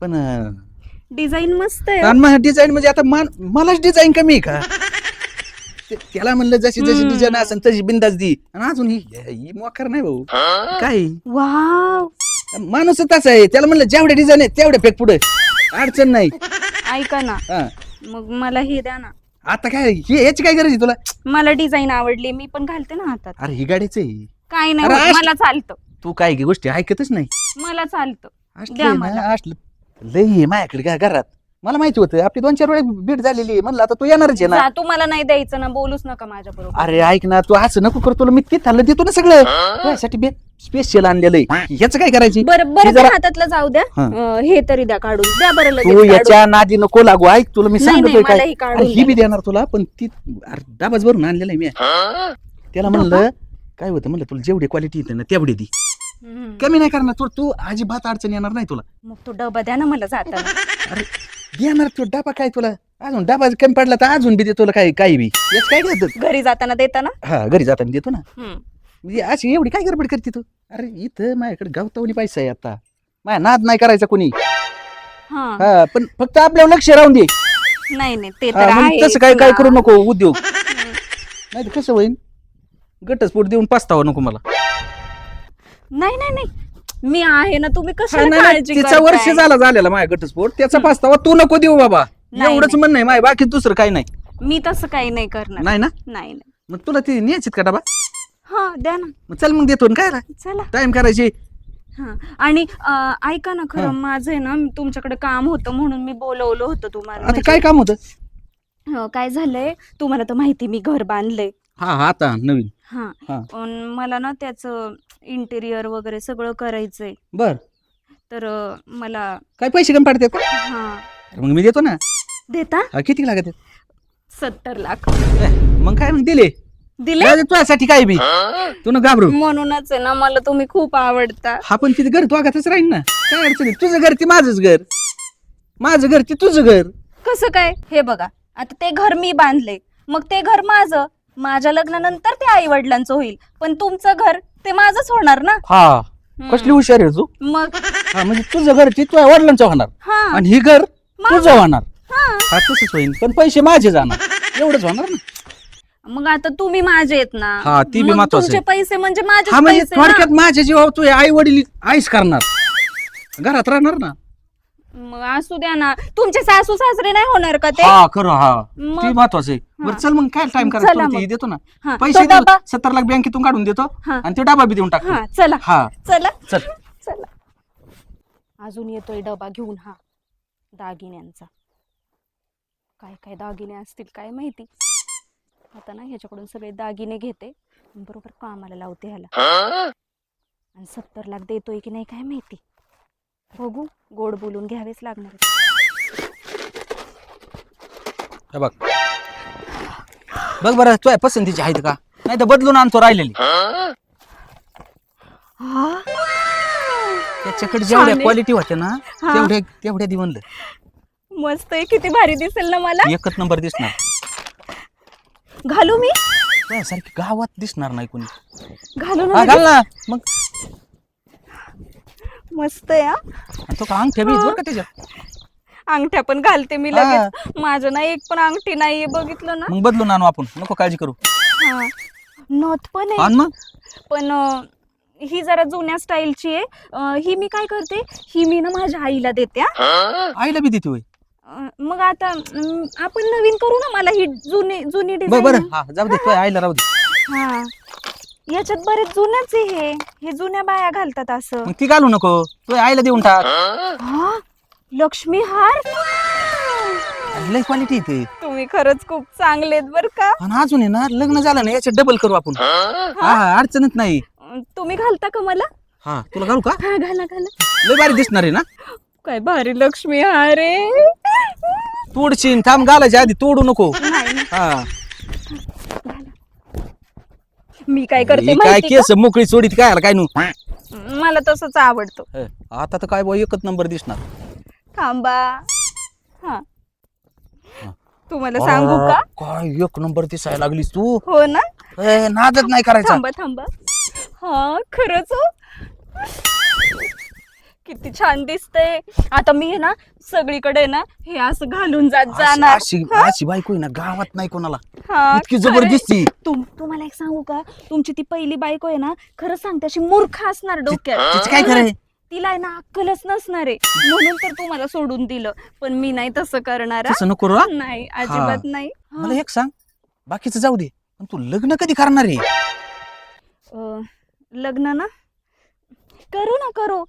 Speaker 2: पण
Speaker 1: डिझाईन मस्त आहे.
Speaker 2: डिझाईन म्हणजे आता मलाच डिझाईन कमी आहे का त्याला म्हणलं जशी डिझाईन असेल तशी बिंदाच दी आणि अजून ही मोकार नाही भाऊ काय
Speaker 1: वाव,
Speaker 2: माणूस तसा आहे त्याला म्हणलं जेवढे डिझाईन आहे तेवढे फेक पुढे अडचण नाही
Speaker 1: ऐका ना
Speaker 2: हा.
Speaker 1: मग मला हे द्या ना.
Speaker 2: आता काय याची काय गरज आहे तुला
Speaker 1: मला डिझाईन आवडली मी पण घालते ना हातात.
Speaker 2: अरे ही गाडीच आहे
Speaker 1: काय नाही
Speaker 2: अरे
Speaker 1: होत, मला चालतं.
Speaker 2: तू काय गोष्टी ऐकतच नाही
Speaker 1: मला चालतं.
Speaker 2: असली
Speaker 1: द्या
Speaker 2: आहे
Speaker 1: मला.
Speaker 2: ना, असलं लई आहे माझ्याकडे काय घरात मला माहिती होतं आपली 2-4 वेळा भेट झालेली आहे म्हणलं आता तू येणारच आहे ना
Speaker 1: जा, तुम्हाला नाही द्यायचं ना, बोलूच नका माझ्या बरोबर.
Speaker 2: अरे ऐक ना तू असं नको कर तुला मी ते थांबलं देतो ना सगळं तुझ्यासाठी स्पेशल आणलेलं आहे ह्याचं काय करायची
Speaker 1: बरं बरं
Speaker 2: हे
Speaker 1: त्या
Speaker 2: जरा-
Speaker 1: हातातलं जाऊ द्या.
Speaker 2: हा.
Speaker 1: हे तरी द्या काढून द्या बरं लगेच
Speaker 2: तू
Speaker 1: काढून.
Speaker 2: याच्या नादी नको लागू ऐक तुला मी
Speaker 1: नाही,
Speaker 2: सांगतोय
Speaker 1: नाही,
Speaker 2: काय
Speaker 1: मला ही काढून
Speaker 2: अरे ही बी
Speaker 1: द्या.
Speaker 2: देणार तुला पण ती डबाच भरून आणलेलं आहे मी त्याला म्हणलं काय होतं म्हणलं तुला जेवढी क्वालिटी येते ना तेवढी दी
Speaker 1: हम्म.
Speaker 2: कमी नाही करणार तू अजिबात अडचण येणार नाही तुला
Speaker 1: मग तो डबा द्या ना मला जाताना.
Speaker 2: अरे देणार तू डबा काय तुला अजून डबा कमी पडला तर अजून बी देतो तुला काही बी याच काय देत
Speaker 1: घरी जाताना देताना.
Speaker 2: हा घरी जाताना देतो ना
Speaker 1: हम्म.
Speaker 2: म्हणजे अशी एवढी काय गडबड करते तू अरे इथं माझ्याकडे गावतावणी पैसा आहे आता माझ्या नाद नाही करायचा कोणी
Speaker 1: हा
Speaker 2: हा पण फक्त आपल्यावर लक्ष राहून दे
Speaker 1: नाही नाही ते
Speaker 2: हा,
Speaker 1: तर
Speaker 2: म्हणजे
Speaker 1: आहे.
Speaker 2: तसं काय करू नको उद्योग नाही तर कसं होईल घटस्फोट देऊन पस्तावा नको मला
Speaker 1: नाही नाही नाही मी आहे ना, तुम्ही
Speaker 2: हा,
Speaker 1: कशाला
Speaker 2: नाही, नाही,
Speaker 1: काळजी
Speaker 2: तिचा वर्ष
Speaker 1: करताय?
Speaker 2: झालेला माझ्या घटस्फोट त्याचा पस्तावा तू नको देऊ बाबा
Speaker 1: नाही,
Speaker 2: एवढंच
Speaker 1: नाही.
Speaker 2: म्हण नाही माझ्या बाकी दुसरं काही नाही
Speaker 1: मी तसं काही नाही करणार.
Speaker 2: नाही ना
Speaker 1: नाही नाही.
Speaker 2: मग तुला ती न्यायचीत का डबा
Speaker 1: हा द्या ना.
Speaker 2: मग चल मग देतो ना काय
Speaker 1: चला.
Speaker 2: टाइम करायची
Speaker 1: हा आणि ऐका ना,
Speaker 2: हा.
Speaker 1: खरं माझं आहे ना तुमच्याकडे काम होतं म्हणून मी बोलवलं होतं तुम्हाला.
Speaker 2: आता काय काम होतं
Speaker 1: म्हणजे, काय झालंय तुम्हाला तर माहिती मी घर बांधलंय.
Speaker 2: हा आता नवीन
Speaker 1: हा
Speaker 2: हा.
Speaker 1: पण मला ना त्याचं इंटेरियर वगैरे सगळं करायचंय.
Speaker 2: बर
Speaker 1: तर मला
Speaker 2: काय पैसे कमी पडतात का
Speaker 1: हा
Speaker 2: मग मी देतो ना
Speaker 1: देता
Speaker 2: हा, किती लागत
Speaker 1: 70 लाख
Speaker 2: मग काय मग दिले
Speaker 1: दिले.
Speaker 2: राहू दे तुझ्यासाठी काय बी तू न घाबरू
Speaker 1: म्हणूनच आहे ना मला तुम्ही खूप आवडता.
Speaker 2: हा पण तिथे घर तू आगातच राहील ना काय अडचण आहे? तुझं घर ते माझंच घर माझं घर ते तुझं घर
Speaker 1: कसं काय? हे बघा आता ते घर मी बांधले, मग ते घर माझं. माझ्या लग्नानंतर ते आई वडिलांचं होईल, पण तुमचं घर ते माझंच होणार ना.
Speaker 2: हा कसली हुशार आहे तू
Speaker 1: मग
Speaker 2: हा म्हणजे तुझं घर ते तुझ्या वडिलांचं होणार
Speaker 1: हा
Speaker 2: आणि ही घर तुझं होणार
Speaker 1: हा
Speaker 2: हा तसंच होईल पण पैसे माझे जाणार एवढंच होणार ना
Speaker 1: मग आता तुम्ही माझे आहेत ना.
Speaker 2: हा, ती बी
Speaker 1: मग
Speaker 2: महत्वाचं
Speaker 1: तुमचे
Speaker 2: आहे.
Speaker 1: पैसे म्हणजे माझे
Speaker 2: हा म्हणजे
Speaker 1: पैसे ना.
Speaker 2: थोडक्यात माझ्या जीवावर तू आई वडील आईस करणार घरात राहणार ना
Speaker 1: मग असू द्या ना, तुमचे सासू सासरे नाही होणार का ते?
Speaker 2: हा खरं हा
Speaker 1: मग?
Speaker 2: ती महत्वाचं आहे बरं चल मग काय टाइम
Speaker 1: चला
Speaker 2: करायचं
Speaker 1: मग.
Speaker 2: तुला ते देतो ना
Speaker 1: हा,
Speaker 2: पैसे
Speaker 1: तो डबा.
Speaker 2: 70 लाख बँकेतून काढून देतो
Speaker 1: हा.
Speaker 2: आणि तो डबा बी देऊन टाकतो
Speaker 1: हा चला
Speaker 2: हा
Speaker 1: चला
Speaker 2: चल
Speaker 1: चला. अजून येतोय डबा घेऊन. हा दागिन्यांचा. काय काय दागिने असतील काय माहिती. आता ना ह्याच्याकडून सगळे दागिने घेते बरोबर कामाला लावते ह्याला. आणि 70 लाख देतोय की नाही काय माहिती. बघू, गोड बोलून घ्यावेच लागणार.
Speaker 2: हे बघ बघ बरं तुझ्या पसंतीची आहेत का नाही तर बदलून आणतो राहिलेली त्याच्याकडे जेवढ्या
Speaker 1: छान आहे.
Speaker 2: क्वालिटी होत्या ना
Speaker 1: हा.
Speaker 2: तेवढ्या दि म्हणलं
Speaker 1: मस्त आहे, किती भारी दिसेल ना मला.
Speaker 2: एकच नंबर दिसणार
Speaker 1: घालू मी?
Speaker 2: सारखी गावात दिसणार नाही कोणी
Speaker 1: घालू
Speaker 2: हा,
Speaker 1: ना
Speaker 2: घाल ना मग
Speaker 1: मस्त आहे हा.
Speaker 2: आणि तो का अंगठ्या बी आहेत बरं का त्याच्यात.
Speaker 1: अंगठ्या पण घालते मी लगेच. माझं ना एक पण अंगठी नाहीये, बघितलं ना.
Speaker 2: मग बदलून आणू आपण, नको काळजी करू.
Speaker 1: हा. नथ पण आहे,
Speaker 2: आण मग.
Speaker 1: पण ही जरा जुन्या स्टाईलची आहे. ही मी काय करते, ही मी ना माझ्या आईला देते हा.
Speaker 2: आईला बी देते होय.
Speaker 1: मग आता आपण नवीन करू ना. मला ही जुनी जुनी
Speaker 2: बरं बरं,
Speaker 1: डिझाईन.
Speaker 2: हा जाऊ दे, तुझ्या आईला राहू दे.
Speaker 1: हा, याच्यात बरेच जुन्याच आहे हे जुन्या बाया घालतात असं.
Speaker 2: मग ती घालू नको, तुझ्या आईला देऊन टाक.
Speaker 1: हा, लक्ष्मी हार.
Speaker 2: लय क्वालिटी येते.
Speaker 1: तुम्ही खरंच खूप चांगले आहेत बर का.
Speaker 2: आणि अजून आहे ना, लग्न झालं ना याच्यात डबल करू आपण. हा, अडचणच नाही.
Speaker 1: तुम्ही घालता का मला?
Speaker 2: हा, तुला घालू का?
Speaker 1: हा, घाला घाला.
Speaker 2: लय भारी दिसणार आहे ना.
Speaker 1: काय भारी लक्ष्मी हार आहे.
Speaker 2: तोडशीन, थांब, घालायच्या आधी तोडू नको.
Speaker 1: नाही नाही.
Speaker 2: हा,
Speaker 1: मी काय करते
Speaker 2: ही काय
Speaker 1: माहिती
Speaker 2: केस मोकळी सोडीत काय आला काय नू.
Speaker 1: का? मला तसंच आवडतं.
Speaker 2: आता तर काय बुवा एकच नंबर दिसणार.
Speaker 1: थांबा. हा, तुम्हाला सांगू का?
Speaker 2: काय एक नंबर दिसायला लागलीस तू.
Speaker 1: हो ना.
Speaker 2: नादच नाही करायचा.
Speaker 1: थांबा थांबा. हा, खरंच हो. किती छान दिसतंय. आता मी आहे ना सगळीकडे ना हे असं घालून जात जाणार.
Speaker 2: अशी अशी बायको आहे ना गावात नाही कोणाला.
Speaker 1: हा,
Speaker 2: इतकी
Speaker 1: खरंय.
Speaker 2: जबरदस्ती.
Speaker 1: तुम्हाला एक सांगू का, तुमची ती पहिली बायको आहे ना, खरं सांगते अशी मूर्ख असणार डोक्यात.
Speaker 2: तिचं काय कराय.
Speaker 1: तिला आहे ना अक्कलच नसणार आहे, म्हणून तर तुम्हाला सोडून दिलं. पण मी नाही तसं करणार हा.
Speaker 2: तसं नको रे.
Speaker 1: नाही, अजिबात नाही.
Speaker 2: मला एक सांग, बाकीचं जाऊ दे, पण तू लग्न कधी करणार आहे.
Speaker 1: लग्न ना करू ना करू.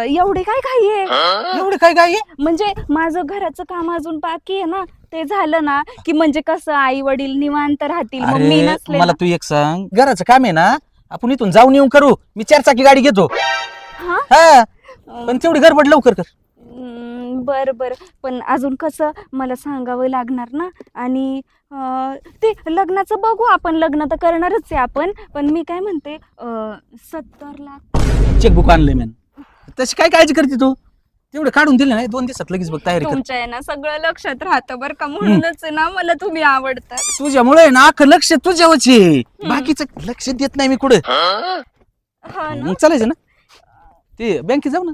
Speaker 1: एवढे काय घाई आहे?
Speaker 2: एवढं काय काय
Speaker 1: म्हणजे माझं घराचं काम अजून बाकी आहे ना, ते झालं ना की म्हणजे कसं आई वडील निवांत राहतील. मग मी
Speaker 2: अरे
Speaker 1: नसले
Speaker 2: मला
Speaker 1: ना.
Speaker 2: तू एक सांग, घराचं काम आहे ना, आपण इथून जाऊन येऊन करू. मी 4 चाकी गाडी घेतो.
Speaker 1: हा,
Speaker 2: हा, पण तेवढी गडबड लवकर कर.
Speaker 1: बर बर. पण अजून कसं मला सांगावं लागणार ना. आणि ते लग्नाचं बघू आपण. लग्न तर करणारच आहे आपण. पण मी काय म्हणते, 70 लाख.
Speaker 2: चेकबुक आणलंय मॅन. तशी काय काळजी करते तू. तेवढं काढून दिलं नाही 2 दिवसात लगेच बघ तयारी कर.
Speaker 1: तुमच्या आहे ना सगळं लक्षात राहतं बरं का. म्हणूनच आहे ना मला तुम्ही आवडतात.
Speaker 2: तुझ्यामुळे ना अख्खं लक्ष तुझ्यावरच आहे. बाकीचं लक्ष देत नाही मी कुठं.
Speaker 1: हा ना.
Speaker 2: मग चालायचं ना, ते बँकेत जाऊ ना.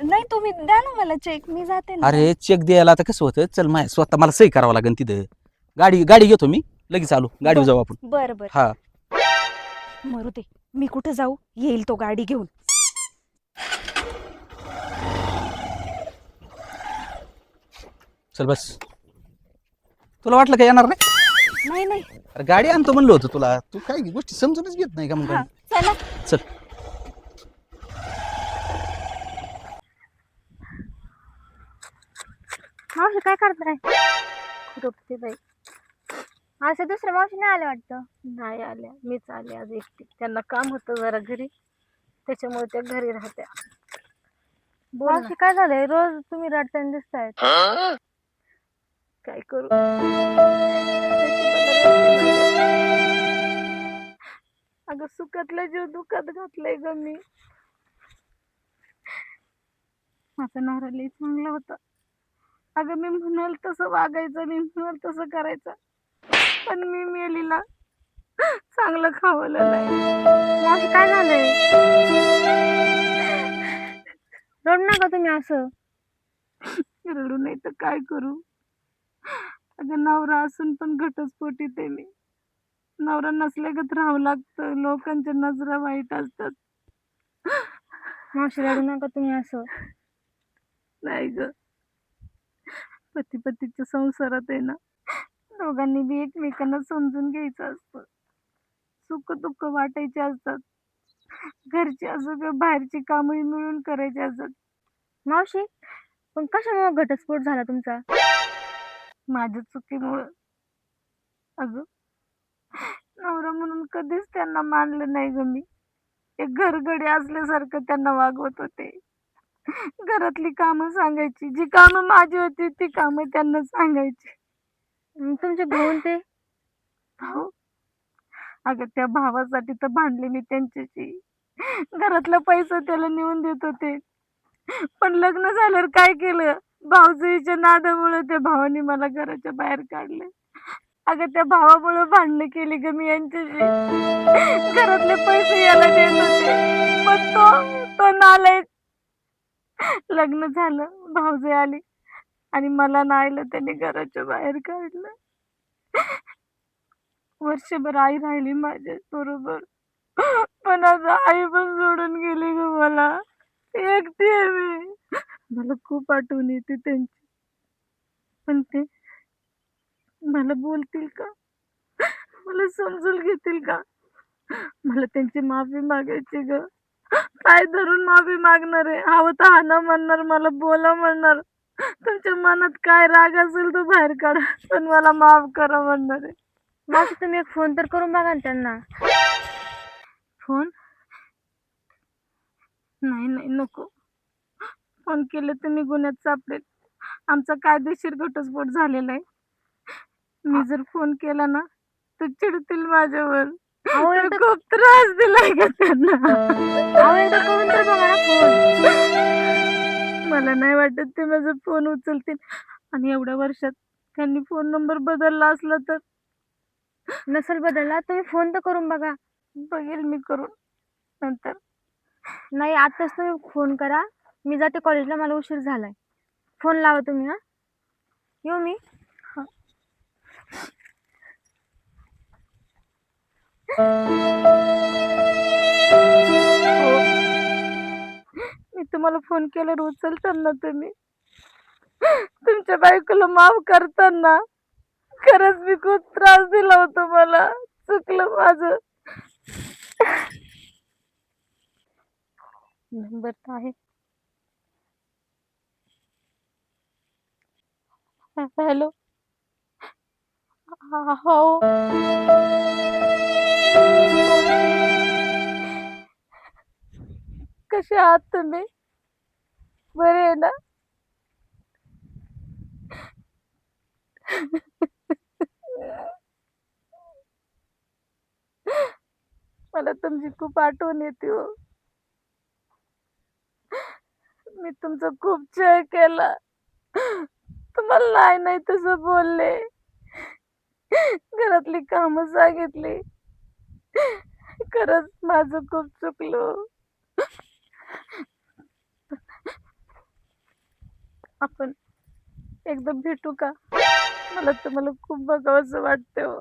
Speaker 1: नाही, तुम्ही द्या ना मला चेक, मी जाते ना.
Speaker 2: अरे चेक द्यायला आता कसं होतं, चल माझ्या स्वतः मला सही करावं लागेल तिथं. गाडी घेतो मी, लगेच आलो. गाडीवर जाऊ आपण.
Speaker 1: बर बर.
Speaker 2: हा,
Speaker 1: मरू दे, मी कुठं जाऊ, येईल तो गाडी घेऊन.
Speaker 2: चल बस. तुला वाटलं काय येणार नाही.
Speaker 1: नाही नाही.
Speaker 2: अरे गाडी आणतो म्हणलं होतं तुला. तू काय गोष्टी समजूनच घेत नाही का मग.
Speaker 1: हा, चला.
Speaker 2: चल.
Speaker 3: मावशी काय करताय? झोपते बाई. असं दुसऱ्या मावशी नाही आल्या वाटतं. नाही आल्या, मीच आले आज एकटी. त्यांना काम होतं जरा घरी, त्याच्यामुळे त्या घरी राहत्या. मावशी काय झालंय, रोज तुम्ही रडताना दिसताय. काय करू. अगं सुखातला जीव दुखात घातलंय ग मी. माझा नवरा लई चांगला होता. अगं मी म्हणाल तसं वागायचं, मी म्हणाल तसं करायचं. पण मी मेलीला चांगलं खावलं नाही. मावशी काय झालंय? रडू नका तुम्ही असं. रडू नाही तर काय करू. अगं नवरा असून पण घटस्फोटीत आहे मी. नवरा नसल्यागत राहावं लागतं. लोकांच्या नजरा वाईट असतात. मावशी रडू नका तुम्ही असं. नाही ग, पती पतीच्या संसारात आहे ना, दोघांनी बी एकमेकांना समजून घ्यायचं असतं. सुख दुःख वाटायचे असतात. घरची असो किंवा बाहेरची कामही मिळून करायची असतात. मावशी पण कशामुळे घटस्फोट झाला तुमचा? माझ्या चुकीमुळं. अगं नवरा म्हणून कधीच त्यांना मानलं नाही ग मी. एक घरगडी असल्यासारखं त्यांना वागवत होते. घरातली कामं सांगायची, जी कामं माझी होती ती कामं त्यांना सांगायची. तुमचे भाऊ ते भाऊ, अगं त्या भावासाठी तर भांडले मी त्यांच्याशी. घरातला पैसा त्याला नेऊन देत होते. पण लग्न झाल्यावर काय केलं, भाऊजाईच्या नादामुळे त्या भावाने मला घराच्या बाहेर काढले. अगं त्या भावामुळे भांडणं केली ग मी यांच्याशी. घरातले पैसे याला देत होते, पण तो नालायक लग्न झालं, भाऊजे आली आणि मला नाहीलं त्यांनी घराच्या बाहेर काढलं. वर्षभर आई राहिली माझ्या बरोबर, पण आता आई पण सोडून गेली ग मला. एकटी आहे मी. मला खूप आठवण येते त्यांची, पण ते मला बोलतील का? मला समजून घेतील का? मला त्यांची माफी मागायची ग. पाय धरून माफी मागणार आहे. हवं तर हा ना म्हणणार, मला बोला म्हणणार. तुमच्या मनात काय राग असेल तो बाहेर काढा, पण मला माफ करा म्हणणार आहे.
Speaker 8: मावशी तुम्ही एक फोन तर करून बघा ना त्यांना.
Speaker 3: फोन? नाही नाही, नको. फोन केले तर मी गुन्ह्यात सापडेल. आमचा कायदेशीर घटस्फोट झालेला आहे. मी जर फोन केला ना तर चिडतील माझ्यावर.
Speaker 8: अहो,
Speaker 3: मी
Speaker 8: एकदा
Speaker 3: खूप त्रास दिलाय का त्यांना.
Speaker 8: अहो, एकदा करून तर बघा ना फोन.
Speaker 3: मला नाही वाटत ते माझा फोन उचलतील. आणि एवढ्या वर्षात त्यांनी फोन नंबर बदलला असला तर.
Speaker 8: नसेल बदलला तुम्ही फोन तर करून बघा.
Speaker 3: बघेल मी करून नंतर.
Speaker 8: नाही आताच तुम्ही फोन करा. मी जाते कॉलेजला, मला उशीर झालाय. फोन लावा तुम्ही. हा, येऊ मी.
Speaker 3: हो. मी तुम्हाला फोन केल्यावर उचलताना तुम्ही तुमच्या बायकोला माफ करताना खरंच मी खूप त्रास दिला होता. मला चुकलं माझं. नंबर तर आहे. हॅलो. हो. कसे आहात तुम्ही? बरे आहे ना? मला तुमची खूप आठवण येते हो. मी तुमचा खूप छळ केला. तुम्हाला नाही नाही तसं बोलले. घरातली कामं सांगितली. खरंच माझं खूप चुकलं. आपण एकदा भेटू का? मला तुम्हाला खूप बघावंसं वाटतं हो.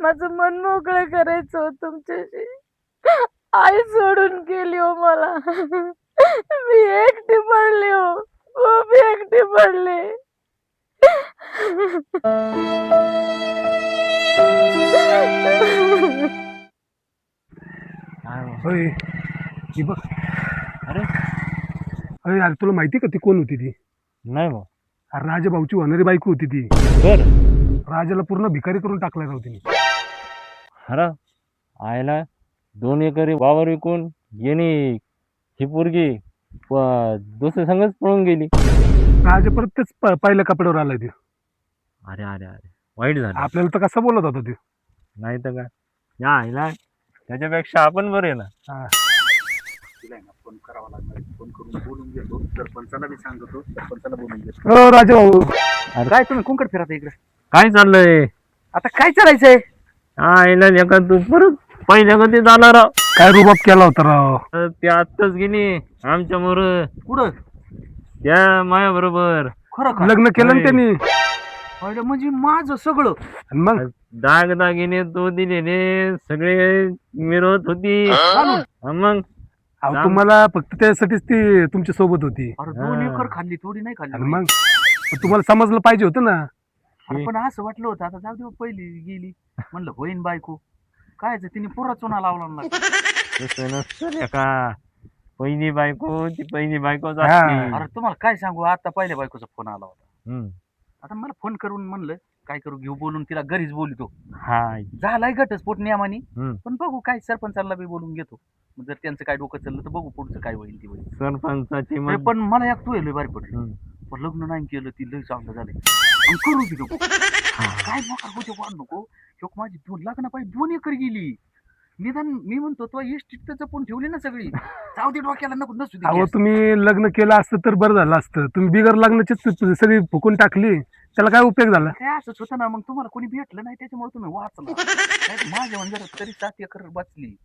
Speaker 3: माझं मन मोकळं करायचं हो तुमच्याशी. आई सोडून गेली हो मला. मी एकटी पडली हो, खूप एकटी पडली.
Speaker 6: होय ही बघ.
Speaker 7: अरे
Speaker 6: अरे यार, तुला माहिती का ती कोण होती ती?
Speaker 7: नाही भाऊ.
Speaker 6: अरे राजा भाऊची होणारी बायको होती ती.
Speaker 7: बर.
Speaker 6: राजाला पूर्ण भिकारी करून टाकला राव तिने.
Speaker 7: अरे आयला 2 एकर वावर विकून येणे ही पोरगी दुसऱ्या संगच पळून गेली.
Speaker 6: राजा परत तेच पहिल्या कपड्यावर आलाय ते.
Speaker 7: अरे अरे अरे वाईट झालं.
Speaker 6: आपल्याला तर कसा बोलत होता ते.
Speaker 7: नाही तर काय या आईला त्याच्यापेक्षा आपण बरे ना.
Speaker 6: हा.
Speaker 2: तिला ना फोन करावा लागणार. फोन करून बोलून घेतो. सरपंचाला बी सांगतो. सरपंचाला बोलून घेतो.
Speaker 6: हो राजा भाऊ.
Speaker 2: काय तुम्ही कुंकड फिरता इकडे?
Speaker 7: काय चाललंय?
Speaker 2: आता काय चालायचंय?
Speaker 7: आईला एका तू परत पहिल्या कधी झाला राव.
Speaker 6: काय रुबाब केला होता राव.
Speaker 7: ते आत्ताच गेली आमच्या मोर
Speaker 2: कुठं?
Speaker 7: त्या माया बरोबर.
Speaker 2: खरं का?
Speaker 6: लग्न केलं ना
Speaker 7: होय.
Speaker 6: त्यांनी.
Speaker 2: अरे म्हणजे माझं सगळं.
Speaker 6: आणि मग
Speaker 7: दागदागिने तो दिलेले सगळे मिरवत होती. मग
Speaker 6: अहो, तुम्हाला फक्त त्यासाठीच ती तुमच्या सोबत होती.
Speaker 2: अरे 2 एकर खाल्ली, थोडी नाही
Speaker 6: आणि
Speaker 2: खाल्ली.
Speaker 6: मग तुम्हाला समजलं पाहिजे होतं ना.
Speaker 2: अरे पण असं वाटलं होतं आता जाऊ दे पहिली गेली म्हणलं होईन बायको. काय तिने पुरा चुना लावला ना.
Speaker 7: तसं नसतं रे का. पहिली बायको ती पहिली बायकोच
Speaker 6: हा.
Speaker 7: असते.
Speaker 2: अरे तुम्हाला काय सांगू, आता पहिल्या बायकोचा फोन आला होता.
Speaker 7: हम्म.
Speaker 2: आता मला फोन करून म्हणलं काय करू, घेऊ बोलून तिला घरीच बोलतो.
Speaker 7: हा.
Speaker 2: झालाय घटस्फोट नियमाने.
Speaker 7: हम्म.
Speaker 2: पण बघू काय सरपंचाला बी बोलून घेतो. मग जर त्यांचं काय डोकं चाललं तर बघू पुढचं काय होईल ती होईल.
Speaker 7: सरपंचाची
Speaker 2: अरे
Speaker 7: मग
Speaker 2: पण मला एक तू लय भारी पडलं.
Speaker 7: हम्म.
Speaker 2: पण लग्न नाही केलं ती लय चांगलं झालंय. आणि करू की नको. काय मोकार होते वाढ नको. शोक माझी लग्न पाहिजे 2 एकर गेली. निदान मी म्हणतो तो इष्टिक जपून ठेवली ना सगळी. जाऊ दे डोक्याला नको नसू दे.
Speaker 6: अहो, तुम्ही लग्न केलं असतं तर बरं झालं असतं. तुम्ही बिगर लग्नाचीच सगळी फुकून टाकली. त्याला काय उपयोग झाला?
Speaker 2: काय असंच होतं ना. मग तुम्हाला कोणी भेटलं नाही त्याच्यामुळे तुम्ही वाचला. नाही माझ्या म्हणजे तरी 7 एकर बचली.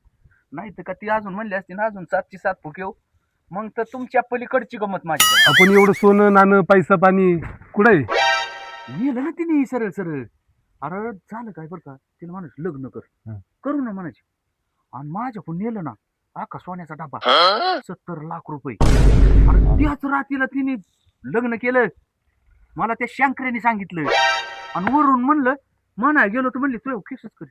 Speaker 2: नाही तर का ती अजून म्हणली असती ना अजून 7ची 7 फुकेव मग तर तुमच्या पलीकडची गमत माझी
Speaker 6: आपण एवढं सोनं नाणं पैसा पाणी कुठे
Speaker 2: नेलं ना तिने सरळ सरळ. अरे झालं काय बरं का, तिला म्हणत लग्न कर, करू ना म्हणायची. आणि माझ्याकडून नेलं ना आका सोन्याचा डबा 70 लाख रुपये. अरे त्याच रात्रीला तिने लग्न केलं. मला त्या शंकरेने सांगितलं आणि वरून म्हणलं म्हणा गेलो तर म्हणली तू केसच कर.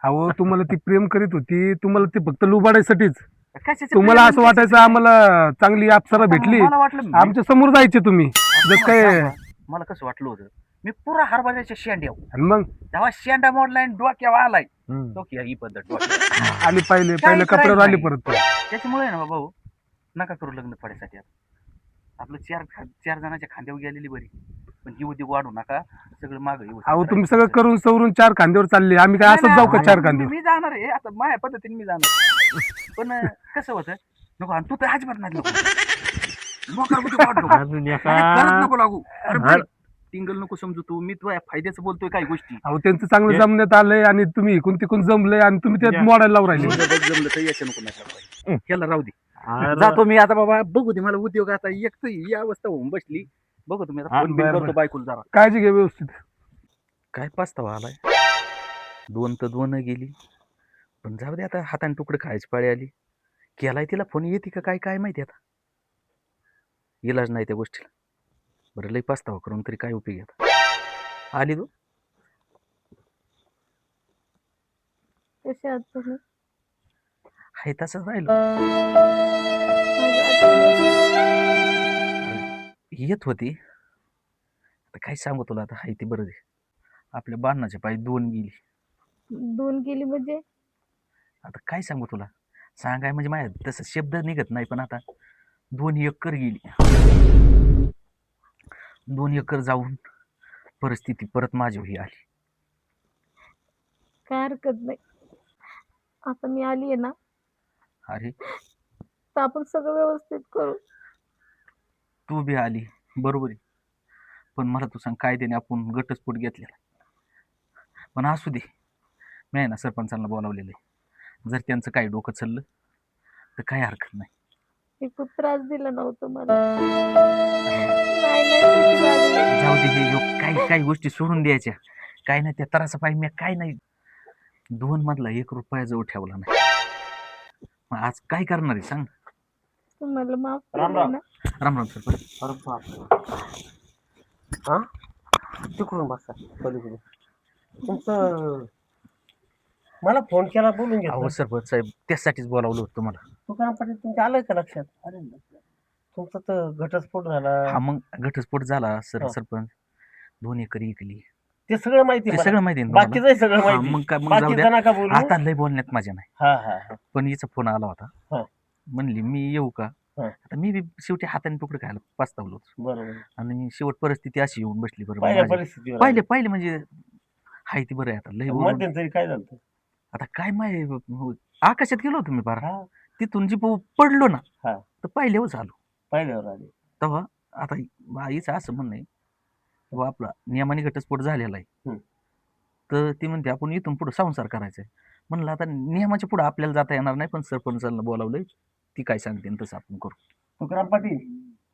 Speaker 6: अहो तुम्हाला ती प्रेम करीत होती, तुम्हाला ती फक्त लुबाडायसाठीच.
Speaker 2: कशाचं
Speaker 6: तुम्हाला
Speaker 2: प्रेम
Speaker 6: असं
Speaker 2: आणि
Speaker 6: वाटायचं
Speaker 2: कशाचं
Speaker 6: आम्हाला चांगली अप्सरा भेटली,
Speaker 2: मला वाटलं
Speaker 6: आमच्या समोर जायचे तुम्ही जस काय.
Speaker 2: मला कसं वाटलं होतं मी पुरा हरभऱ्याच्या शेंड्या
Speaker 6: आणि मग
Speaker 2: तेव्हा शेंडा मोडलाय आणि डोक्यावर आलाय. डोक्या ही पद्धत डोक्यावर.
Speaker 6: आली पहिले
Speaker 2: काही
Speaker 6: कपड्यावर आली
Speaker 2: नाही.
Speaker 6: परत.
Speaker 2: त्याच्यामुळे ना भाऊ नका करू लग्न पडायसाठी. आता आपलं चार जणांच्या खांद्यावर गेलेली बरी, पण ही उद्योग वाढू नका. सगळं माग
Speaker 6: अहो तुम्ही सगळं करून सवरून 4 खांद्यावर चालले, आम्ही काय असंच जाऊ का 4 खांद्यावर?
Speaker 2: मी जाणार आहे आता माझ्या पद्धतीने मी जाणार. पण कसं होतं नको, आणि तू तर अजिबात नाही नको. मोकार मध्ये वाढ नको.
Speaker 4: अजून
Speaker 2: आणि
Speaker 4: एका
Speaker 2: घरात नको लागू. अरे
Speaker 4: हा.
Speaker 2: बाई, टिंगल नको समजू तू. मी तुझ्या फायद्याचं बोलतोय काही गोष्टी.
Speaker 6: अहो त्यांचं चांगलं जमण्यात आलंय आणि तुम्ही इकून तिकून जमलंय आणि तुम्ही त्यात मोडायला लावून राहिले.
Speaker 2: जमलं तर याच्या नको नाही केला राहू दे.
Speaker 4: अरे,
Speaker 2: जातो मी आता बाबा, बघू दे मला उद्योग. आता एक तर ही अवस्था होऊन बसली. बघू तुम्ही आता
Speaker 4: हा,
Speaker 2: फोन बिन
Speaker 6: बरं,
Speaker 2: करतो
Speaker 6: बरं.
Speaker 2: बायकोला जरा.
Speaker 6: काळजी घ्या व्यवस्थित.
Speaker 2: काय पास्तावा आलाय. 2 तर 2 गेली, पण जाऊ दे आता. हाताने तुकडे खायची पाळी आली. केलाय तिला फोन, येते का काय काय माहिती. आता इलाज नाही त्या गोष्टीला. बरं लई पास्तावा करून तरी काय उपयोग आता. आली तू
Speaker 8: कसे आहात तुम्ही?
Speaker 2: हाय तसंच राहिलो.
Speaker 8: माझी आठवण
Speaker 2: येत होती. आता काय सांगू तुला, आता हाय ती बरं दे. आपल्या बाणाच्या पायी 2 गेली.
Speaker 8: 2 गेली म्हणजे?
Speaker 2: आता काय सांगू तुला, सांगाय म्हणजे माझ्या तसं शब्द निघत नाही. पण आता 2 एकर गेली. 2 एकर जाऊन परिस्थिती परत माझी ही आली.
Speaker 8: काय हरकत नाही. आता मी आली आहे ना,
Speaker 2: अरे
Speaker 8: तर आपण सगळं व्यवस्थित करू.
Speaker 2: तू बी आली बरोबर आहे, पण मला तू सांग कायद्याने आपण घटस्फोट घेतलेला. पण असू दे, मी आहे ना सरपंचांना बोलावलेलं आहे. जर त्यांचं काही डोकं चाललं तर काही हरकत नाही.
Speaker 8: मी खूप त्रास दिला नव्हतं मला. नाही तशी वागली.
Speaker 2: जाऊ दे, हे काही काही गोष्टी सोडून द्यायच्या. काय नाही त्या त्रासा पाहिजे मी काय नाही. 2 मधला 1 रुपया जवळ ठेवला नाही. मग आज काय करणार आहे सांग.
Speaker 8: तुम्हाला माफ
Speaker 4: राम
Speaker 8: केलं
Speaker 4: राम.
Speaker 8: ना.
Speaker 2: राम राम सरपंच.
Speaker 4: अरे बाप. हा तिकडून बसा पलीकडून. तुमचं मला फोन केला बोलून घेतलं.
Speaker 2: अहो सरपंच साहेब त्यासाठीच बोलावलं होतं तुम्हाला.
Speaker 4: तुकाराम पाटील तुमच्या आलंय का लक्षात? तुमचा तर घटस्फोट झाला.
Speaker 2: हा मग घटस्फोट झाला सर.
Speaker 4: हो.
Speaker 2: सरपंच 2 एकर इकली.
Speaker 4: ते सगळं माहिती
Speaker 2: ते
Speaker 4: मला.
Speaker 2: सगळं माहिती आहे ना तुम्हाला?
Speaker 4: बाकीचं सगळं
Speaker 2: हा,
Speaker 4: माहिती.
Speaker 2: मग काय मग जाऊ
Speaker 4: बाकीचं
Speaker 2: द्या.
Speaker 4: नका बोलू.
Speaker 2: आता लय बोलण्यात माझ्या नाही.
Speaker 4: हा हा हा.
Speaker 2: पण हिचा फोन आला होता.
Speaker 4: हा.
Speaker 2: म्हणली मी येऊ का.
Speaker 4: हा.
Speaker 2: आता मी बी शेवटी हाताने तुकडे खायला पास्तावलो होतो.
Speaker 4: बरोबर.
Speaker 2: आणि शेवट परिस्थिती अशी येऊन बसली. बरोबर
Speaker 4: पहिल्या
Speaker 2: माझी.
Speaker 4: परिस्थितीवर
Speaker 2: पहिले पहिले म्हणजे हाय ती बरं आहे. आता लय बोलून.
Speaker 4: मध्यंतरी काय झालं?
Speaker 2: आता काय माहिती आकाशात गेलो होतो मी बारा.
Speaker 4: हा
Speaker 2: तिथून जी पडलो ना
Speaker 4: हा.
Speaker 2: तर पहिल्यावर झालो.
Speaker 4: पहिल्यावर आले.
Speaker 2: तेव्हा आता आईचं असं म्हणणं आहे व आपला नियमाने घटस्फोट झालेला आहे.
Speaker 4: हम्म.
Speaker 2: तर ती म्हणते आपण इथून पुढे संसार करायचा आहे. म्हणलं आता नियमाच्या पुढे आपल्याला जाता येणार नाही, पण सरपंचांना बोलावलंय. ती काय सांगते तसं आपण करू.
Speaker 4: तुकाराम पाटील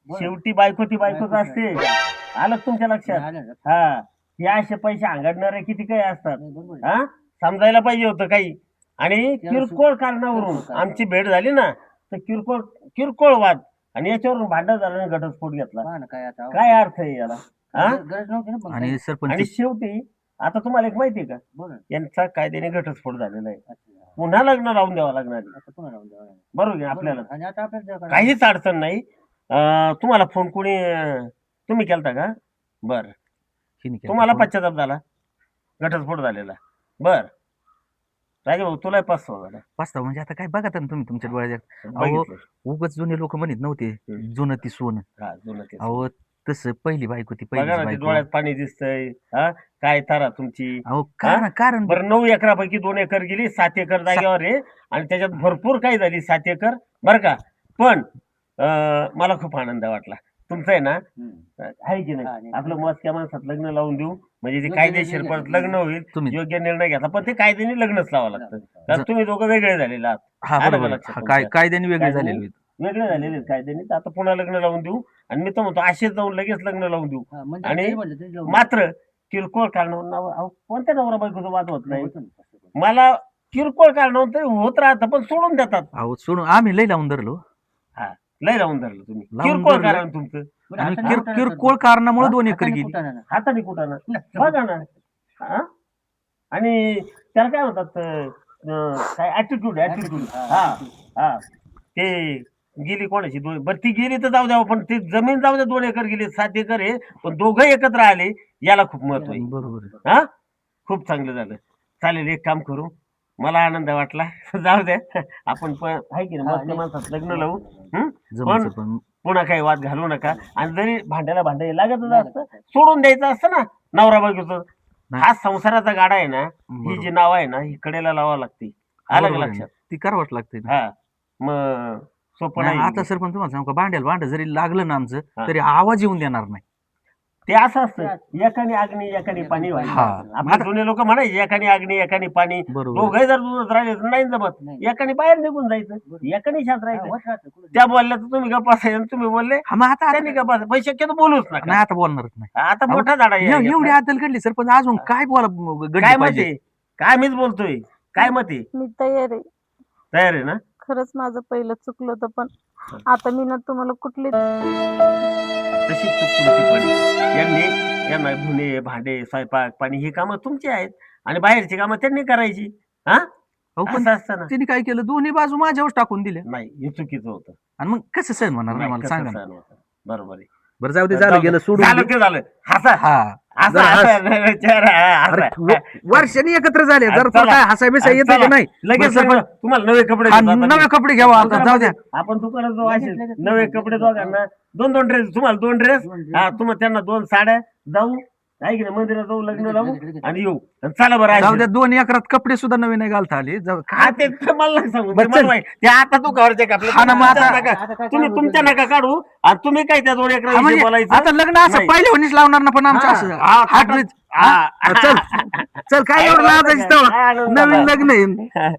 Speaker 4: शेवटी बायको ती बायकोच असते. आलं का तुमच्या लक्षात? हा. या असे पैसे अंगाडणारे किती काही असतात. हा समजायला पाहिजे होतं काही. आणि किरकोळ कारणावरून आमची भेट झाली ना तर किरकोळ वाद आणि याच्यावरून भांडण झालं आणि घटस्फोट घेतला.
Speaker 5: काय आता
Speaker 4: काय अर्थ आहे याला? हा?
Speaker 5: गरज नव्हती ना. पण
Speaker 2: आणि
Speaker 4: आणि
Speaker 2: सरपंच
Speaker 4: शेवटी आता तुम्हाला एक माहिती आहे का,
Speaker 5: बोला.
Speaker 4: यांचा कायद्याने घटस्फोट झालेला आहे. पुन्हा लग्न लावून द्यावं लागणार आहे.
Speaker 5: आता पुन्हा लावून द्यावं लागेल.
Speaker 4: बरोबर आहे आपल्याला.
Speaker 5: आणि आता आपल्याला
Speaker 4: काहीच अडचण नाही. तुम्हाला फोन कोणी तुम्ही केलता का? बर.
Speaker 2: हिने केला
Speaker 4: तुम्हाला
Speaker 2: फोन.
Speaker 4: पश्चाताप झाला घटस्फोट झालेला. बर. राजे भाऊ तुला पास्ताव झाला.
Speaker 2: पास्ता म्हणजे आता काय बघा ना तुम्ही तुमच्या डोळ्यात.
Speaker 4: बघितलं.
Speaker 2: उगाच जुने लोक म्हणत नव्हते
Speaker 4: हम्म.
Speaker 2: जुनं ती सोनं.
Speaker 4: हा, जुनं तेच.
Speaker 2: अहो तसं पहिली बायको ती
Speaker 4: बघा
Speaker 2: पहिलीच
Speaker 4: ना ते
Speaker 2: बायको.
Speaker 4: डोळ्यात पाणी दिसतंय. हा काय तारा तुमची.
Speaker 2: अहो कारण
Speaker 4: बरं 9 एकरापैकी 2 एकर गेली. 7 एकर जागेवर आहे आणि त्याच्यात भरपूर काही झाली. 7 एकर बरं का. पण मला खूप आनंद वाटला. तुमचं आहे ना आहे की
Speaker 5: हा,
Speaker 4: नाही
Speaker 5: नाही.
Speaker 4: आपलं मोजक्या माणसात लग्न लावून देऊ म्हणजे ते
Speaker 5: योग्य
Speaker 4: कायदेशीर
Speaker 5: निर्णय
Speaker 4: परत लग्न होईल.
Speaker 2: तुम्ही
Speaker 4: योग्य निर्णय घेतला पण ते कायद्याने लग्नच लावावं लागतं. कारण तुम्ही दोघं वेगळे झालेले आहात.
Speaker 2: हा
Speaker 4: आलं का
Speaker 2: बरोबर
Speaker 4: लक्षात
Speaker 2: हा,
Speaker 4: तुमच्या?
Speaker 2: कायद्याने वेगळे
Speaker 4: कायद्याने
Speaker 2: झालेले आहेत.
Speaker 4: वेगळे झालेले आहेत कायद्याने, तर आता पुन्हा लग्न लावून देऊ. आणि मी तर म्हणतो असेच जाऊन लगेच लग्न लावून देऊ.
Speaker 5: हा, म्हणजे
Speaker 4: आणि
Speaker 5: जरी म्हणलं तरी जाऊ.
Speaker 4: मात्र किरकोळ कारणावर अहो, कोणत्या नवरा बायकोचा वाद होत नाही.
Speaker 5: होतं ना तसं पण.
Speaker 4: मला किरकोळ कारणावर तरी होत राहतं पण सोडून देतात.
Speaker 2: अहो सोडून आम्ही लई लावून धरलो.
Speaker 4: लय लावून धरलं तुम्ही.
Speaker 2: लावून
Speaker 4: किरकोळ
Speaker 2: धरलं.
Speaker 4: कारण तुमचं
Speaker 5: बरं,
Speaker 2: आणि
Speaker 5: हाताने कुटाणा
Speaker 2: किरकोळ कारणामुळे 2 एकर
Speaker 5: हाताने
Speaker 2: गेली.
Speaker 5: कुटाणा ना.
Speaker 4: हाताने कुठाना बघा ना. हा? आणि त्याला काय म्हणतात काय ऍटिट्यूड हा हा ते गेली कोणाची 2 बरं ती गेली तर जाऊ द्यावं, पण ती जमीन जाऊ द्या 2 एकर गेली 7 एकर आहे, पण दोघं एकत्र आले याला खूप महत्व आहे.
Speaker 2: बरोबर आहे.
Speaker 4: हा खूप चांगलं झालं. चालेल, एक काम करू, मला आनंद वाटला. जाऊ द्या, आपण पण आहे की नाही आपल्या माणसात लग्न लावू.
Speaker 2: जमायचं पण
Speaker 4: पुन्हा काही वाद घालू नका. आणि जरी भांड्याला भांडे लागतच असतं, सोडून द्यायचं असतं ना नवरा बायकोचं. हा संसाराचा गाडा आहे ना, ही जी नाव आहे ना ही कडेला लावावं लागते. आलं का
Speaker 2: बरोबर आहे.
Speaker 4: लक्षात?
Speaker 2: ती करावंच लागते.
Speaker 4: हा मग सोपं
Speaker 2: नाही,
Speaker 4: नाही.
Speaker 2: आता सरपंच तुम्हाला सांगू का, भांड जरी लागलं ना आमचं
Speaker 4: हा.
Speaker 2: तरी आवाज येऊन देणार नाही.
Speaker 4: ते असं असतं, एकाने अग्नी एकाने पाणी
Speaker 2: हा.
Speaker 4: व्हायचं. आपले जुने लोक म्हणायचे एकाने अग्नी एकाने पाणी.
Speaker 2: बरोबर.
Speaker 4: दोघे जर दूरच राहिले तर नाही जमत. एकाने बाहेर निघून जायचं, एकाने शांत
Speaker 5: हा,
Speaker 4: राहायचं.
Speaker 5: होत राहतं कुठं.
Speaker 4: त्या बोलल्या तर तुम्ही गप्पा असायचं, तुम्ही बोलले
Speaker 2: हा, मग आता
Speaker 4: त्यांनी गप्पा असायचं. पण शक्यतो बोलूच
Speaker 2: नाही,
Speaker 4: नका.
Speaker 2: आता बोलणारच नाही.
Speaker 4: आता मोठा झाडा आहे
Speaker 2: एवढी
Speaker 4: याच्यात.
Speaker 2: अद्दल घडली सरपंच, अजून काय बोला
Speaker 4: काय
Speaker 2: घडली
Speaker 4: मत
Speaker 2: पाहिजे.
Speaker 4: आहे? काय मीच बोलतोय? काय मत आहे?
Speaker 3: मी तयार आहे.
Speaker 4: तयार आहे ना?
Speaker 3: खरंच माझं पहिलं चुकलं होतं, पण आता मी ना तुम्हाला कुठली
Speaker 4: तशी चूक तुमची पडली. यांना धुणे भांडे स्वयंपाक पाणी ही कामं तुमची आहेत आणि बाहेरची कामं त्यांनी करायची. हा
Speaker 2: अहो, पण
Speaker 4: असं असतं ना.
Speaker 2: तिने काय केलं, दोन्ही बाजू माझ्यावर टाकून दिल्या.
Speaker 4: नाही हे चुकीचं होतं.
Speaker 2: आणि मग कसं सहन होणार ना
Speaker 4: नाही,
Speaker 2: मला
Speaker 4: कसं
Speaker 2: सांगा ना.
Speaker 4: सहन होतं? बरोबर आहे.
Speaker 2: बरं जाऊ दे,
Speaker 4: जाऊ
Speaker 2: झालं
Speaker 4: दे.
Speaker 2: गेलं, सोडून
Speaker 4: झालं
Speaker 2: दे.
Speaker 4: ते झालं. हसा
Speaker 2: हा
Speaker 4: हसा
Speaker 2: जरा हस.
Speaker 4: हसा. चेहरा
Speaker 2: अरे,
Speaker 4: हसा.
Speaker 2: वर्षांनी एकत्र झाले, जर
Speaker 4: चला.
Speaker 2: काय हसाय बिसाय येतं
Speaker 4: चला.
Speaker 2: की नाही.
Speaker 4: लगेच
Speaker 2: बरं,
Speaker 4: लग्न. तुम्हाला नवे कपडे
Speaker 2: हा,
Speaker 4: घेतो आता.
Speaker 2: नवे कपडे घ्यावा आता, जाऊ द्या.
Speaker 4: आपण दुकानात जाऊ असे नवे कपडे दोघांना 2 ड्रेस. तुम्हाला 2 ड्रेस, हा तुम्हाला त्यांना 2 साड्या. जाऊ आहे की नाही, मंदिरात जाऊ, लग्न लावू आणि येऊ. आणि चला बरं
Speaker 2: जाऊ
Speaker 4: आहे.
Speaker 2: द्या, 2 एकरात कपडे सुद्धा नवीन नाही घालता आले. जाऊ
Speaker 4: हा ते तर मला नाही सांगू.
Speaker 2: बरं,
Speaker 4: ते मला
Speaker 2: चल.
Speaker 4: माहिती. ते आता तू घरचे कापले.
Speaker 2: हा ना, मग आता-
Speaker 4: तुम्ही तुमच्या नका काढू आणि तुम्ही काय त्या 2
Speaker 2: हा,
Speaker 4: एकराविषयी
Speaker 2: म्हणजे
Speaker 4: बोलायचं.
Speaker 2: आता लग्न असं
Speaker 4: नाही.
Speaker 2: पहिले होणीच लावणार ना, पण आमचं
Speaker 4: हा,
Speaker 2: असं
Speaker 4: हा,
Speaker 2: हाट रीत.
Speaker 4: हा.
Speaker 2: चल चल, काय एवढं लाजायचं तेव्हा?
Speaker 4: काय आनंद
Speaker 2: नवीन
Speaker 4: झाला.
Speaker 2: लग्न आहे.